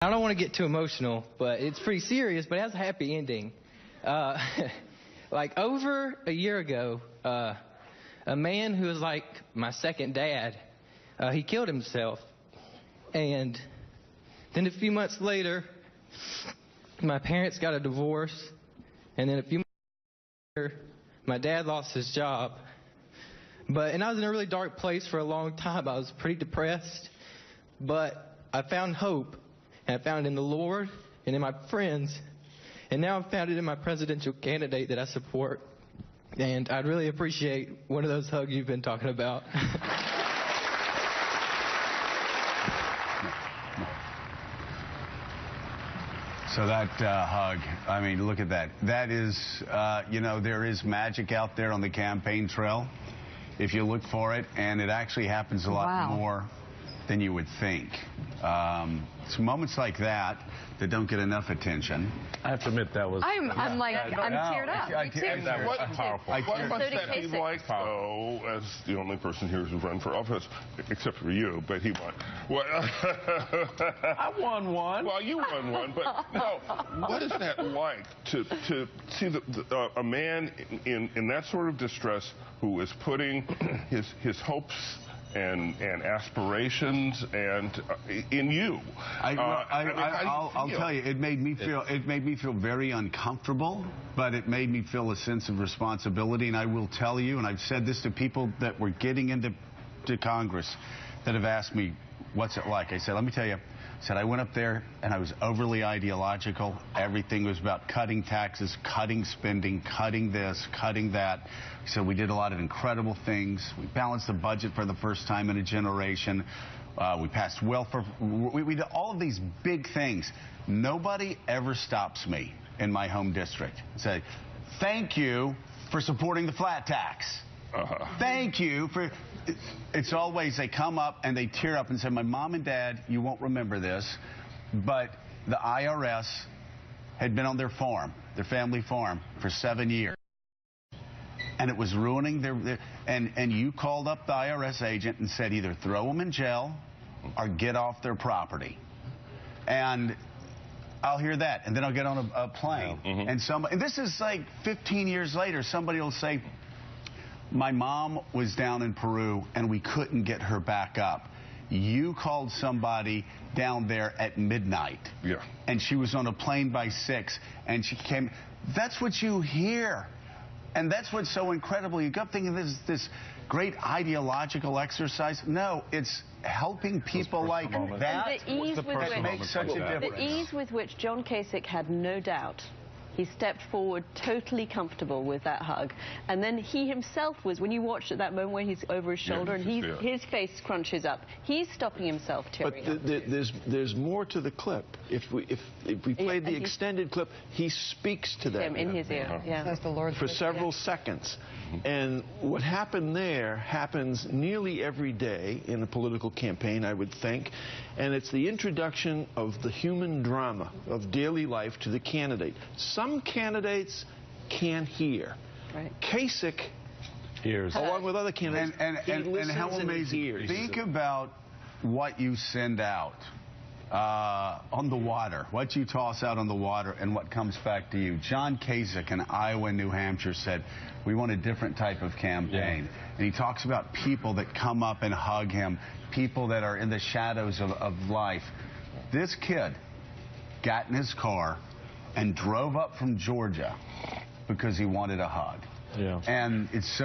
I don't want to get too emotional, but it's pretty serious, but it has a happy ending. Like over a year ago, a man who was like my second dad, he killed himself. And then a few months later, my parents got a divorce. And then a few months later, my dad lost his job. And I was in a really dark place for a long time. I was pretty depressed. But I found hope. And I found it in the Lord and in my friends. And now I've found it in my presidential candidate that I support. And I'd really appreciate one of those hugs you've been talking about. So that hug, I mean, look at that. That is, you know, there is magic out there on the campaign trail if you look for it. And it actually happens a lot more than you would think. It's moments like that don't get enough attention. I have to admit that was... I'm teared up. That was powerful. What must that be like, though, as the only person here who's run for office, except for you, but he won. Well, I won one. Well, you won one, but no, what is that like to see a man in that sort of distress who is putting his hopes and aspirations and in you? I'll tell you, it made me feel very uncomfortable, but it made me feel a sense of responsibility. And I will tell you, and I've said this to people that were getting into Congress that have asked me, what's it like? I said, let me tell you. I said, I went up there and I was overly ideological. Everything was about cutting taxes, cutting spending, cutting this, cutting that. So we did a lot of incredible things. We balanced the budget for the first time in a generation. We passed welfare. We did all of these big things. Nobody ever stops me in my home district and say, thank you for supporting the flat tax. Thank you for... It's always they come up and they tear up and say, my mom and dad, you won't remember this, but the IRS had been on their farm, their family farm, for 7 years. And it was ruining and you called up the IRS agent and said either throw them in jail or get off their property. And I'll hear that, and then I'll get on a plane. And this is like 15 years later, somebody will say, my mom was down in Peru, and we couldn't get her back up. You called somebody down there at midnight. Yeah. And she was on a plane by 6, and she came. That's what you hear. And that's what's so incredible. You got thinking this great ideological exercise. No, it's helping people like that. Makes such a difference. The ease with which John Kasich had no doubt. He stepped forward totally comfortable with that hug. And then he himself was, when you watched at that moment when he's over his shoulder and his face crunches up, he's stopping himself tearing up. But there's more to the clip. If we played the extended clip, he speaks to them. In his ear, That's the Lord's for several seconds. And what happened there happens nearly every day in a political campaign, I would think. And it's the introduction of the human drama of daily life to the candidate. Some candidates can't hear. Right. Kasich hears, along with other candidates, and how amazing. Think about what you send out on the water, what you toss out on the water, and what comes back to you. John Kasich in Iowa and New Hampshire said, we want a different type of campaign. And he talks about people that come up and hug him, people that are in the shadows of life. This kid got in his car and drove up from Georgia because he wanted a hug. And it's so